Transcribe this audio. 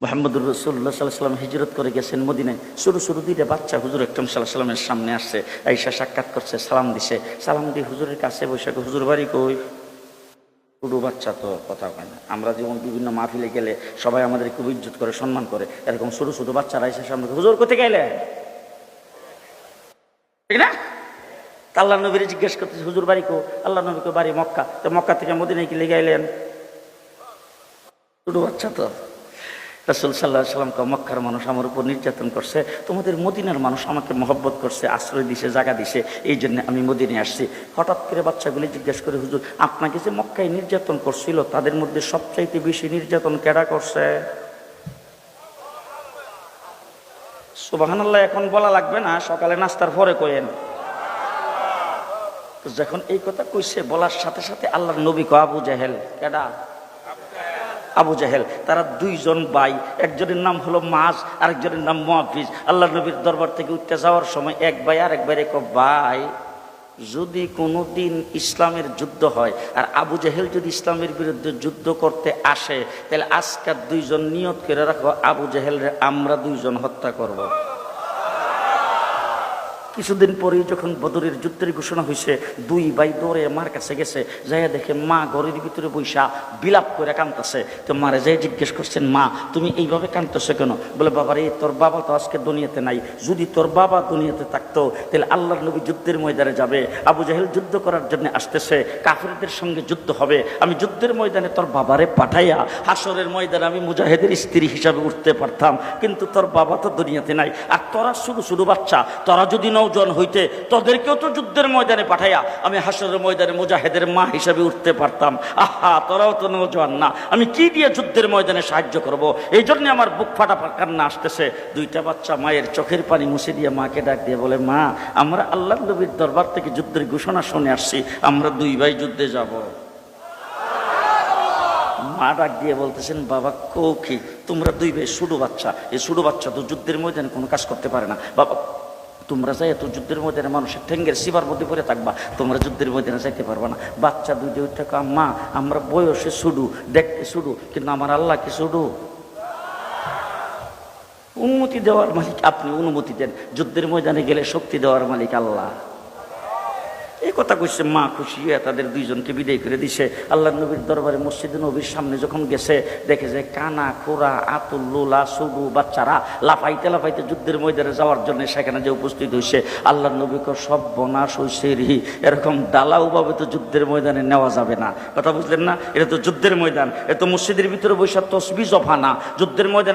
মুহাম্মদুর রাসূলুল্লাহ সাল্লাল্লাহু আলাইহি ওয়াসাল্লাম হিজরত করে গেছেন মদিনায়। শুরু দুইটা বাচ্চা হুজুর আকরাম সাল্লাল্লাহু আলাইহি ওয়াসাল্লামের সামনে আসছে, আয়েশা সাক্ষাৎ করছে, সালাম দিছে। সালাম দিয়ে হুজুরের কাছে বসে, হুজুর বাড়ি কই? ছোটো বাচ্চা তো কথা হয় না। আমরা যেমন বিভিন্ন মাহফিলে গেলে সবাই আমাদের খুব ইজ্জত করে, সম্মান করে, এরকম ছোট বাচ্চারা এসে সামনে, হুজুর কোথায় গেলে, ঠিক না? আল্লাহ নবীর জিজ্ঞেস করতেছে হুজুর বাড়ি কো? আল্লাহ নবীকে বাড়ি মক্কা। তো মক্কা থেকে মদিনায় কি লেগে এলেন? ছোট বাচ্চা তো। রাসূল সাল্লাল্লাহু আলাইহি ওয়াসাল্লাম কয়, মক্কার মানুষ আমার উপর নির্যাতন করছে, তোমাদের মদিনার মানুষ আমাকে মহব্বত করছে, আশ্রয় দিছে, জায়গা দিছে, এই জন্য আমি মদিনায় আসছি। হঠাৎ করে বাচ্চাগুলি জিজ্ঞেস করে, হুজুর আপনাকে যে মক্কায় নির্যাতন করছিল তাদের মধ্যে সবচাইতে বেশি নির্যাতন কেডা করছে? সুবহানাল্লাহ এখন বলা লাগবে না, সকালে নাস্তার পরে কইেন। যখন এই কথা কইছে, বলার সাথে সাথে আল্লাহর নবী কয়, আবু জাহেল। কেডা? আবু জাহেল। তারা দুইজন ভাই, একজনের নাম হলো মাস, আরেকজনের নাম মুআফিজ। আল্লাহ নবীর দরবার থেকে উঠতে যাওয়ার সময় এক ভাই আরেক ভাইরে কয়, ভাই যদি কোনোদিন ইসলামের যুদ্ধ হয় আর আবু জাহেল যদি ইসলামের বিরুদ্ধে যুদ্ধ করতে আসে, তাহলে আজকাল দুইজন নিয়ত করে রাখো, আবু জাহেলরে আমরা দুইজন হত্যা করব। কিছুদিন পরেই যখন বদরের যুদ্ধের ঘোষণা হয়েছে, দুই ভাই দৌড়ে মার কাছে গেছে, যাইয়া দেখে মা ঘরের ভিতরে বৈশা বিলাপ করে কাঁদতেছে। তো মারে যাই জিজ্ঞেস করছেন, মা তুমি এইভাবে কাঁদতেছো কেন? বলে, বাবা রে, তোর বাবা তো আজকে দুনিয়াতে নাই, যদি তোর বাবা দুনিয়াতে থাকতো তাহলে আল্লাহর নবী যুদ্ধের ময়দানে যাবে, আবু জাহেল যুদ্ধ করার জন্য আসতেছে, কাফিরদের সঙ্গে যুদ্ধ হবে, আমি যুদ্ধের ময়দানে তোর বাবারে পাঠাইয়া হাসরের ময়দানে আমি মুজাহিদের স্ত্রী হিসাবে উঠতে পারতাম, কিন্তু তোর বাবা তো দুনিয়াতে নাই। আর তোরা শুধু বাচ্চা, তোরা যদি নওজোয়ান হইতে তোদেরকেও তো যুদ্ধের ময়দানে পাঠাইয়া আমি হাসরের ময়দানে মুজাহিদের মা হিসাবে উঠতে পারতাম। আহা, তোরাও তো নওজোয়ান না, আমি কি দিয়ে যুদ্ধের ময়দানে সাহায্য করব? এই জন্য আমার বুক ফাটা কান্না আসতেছে। দুইটা বাচ্চা মায়ের চোখের পানি মুছে দিয়ে মাকে ডাক দিয়ে বলে, মা আমরা আল্লাহ নবীর দরবার থেকে যুদ্ধের ঘোষণা শুনে আসছি, আমরা দুই ভাই যুদ্ধে যাব। মা ডাক দিয়ে বলতেছেন, বাবা কি তোমরা দুই ভাই ছোট বাচ্চা, এই ছোট বাচ্চা তো যুদ্ধের ময়দানে কোনো কাজ করতে পারে না, বাবা তোমরা যাই এত যুদ্ধের ময়দানে মানুষের ঠেঙ্গের শিবার মধ্যে পড়ে থাকবা, তোমরা যুদ্ধের ময়দানে যাইতে পারবা না। বাচ্চা দুইটা উঠে মা আমরা বয়সে শুধু দেখতে শুধু, কিন্তু আমার আল্লাহ কি শুধু? অনুমতি দেওয়ার মালিক আপনি, অনুমতি দেন, যুদ্ধের ময়দানে গেলে শক্তি দেওয়ার মালিক আল্লাহ। এই কথা কইছে, মা খুশি হয়ে তাদের দুইজনকে বিদায় করে দিছে। আল্লাহ নবীর দরবারে মসজিদে নবীর সামনে যখন গেছে, দেখে যে কানা খোরা আতুল লোলা সুডু বাচ্চারা লাফাইতে যুদ্ধের ময়দানে যাওয়ার জন্য সেখানে যে উপস্থিত হয়েছে। আল্লাহ নবীকে সব বনাশ হয়েছে রি, এরকম ডালাওভাবে তো যুদ্ধের ময়দানে নেওয়া যাবে না। কথা বুঝলেন না? এটা তো যুদ্ধের ময়দান, এ তো মসজিদের ভিতরে বৈশাখ তসবিহ জফা না, যুদ্ধের ময়দান।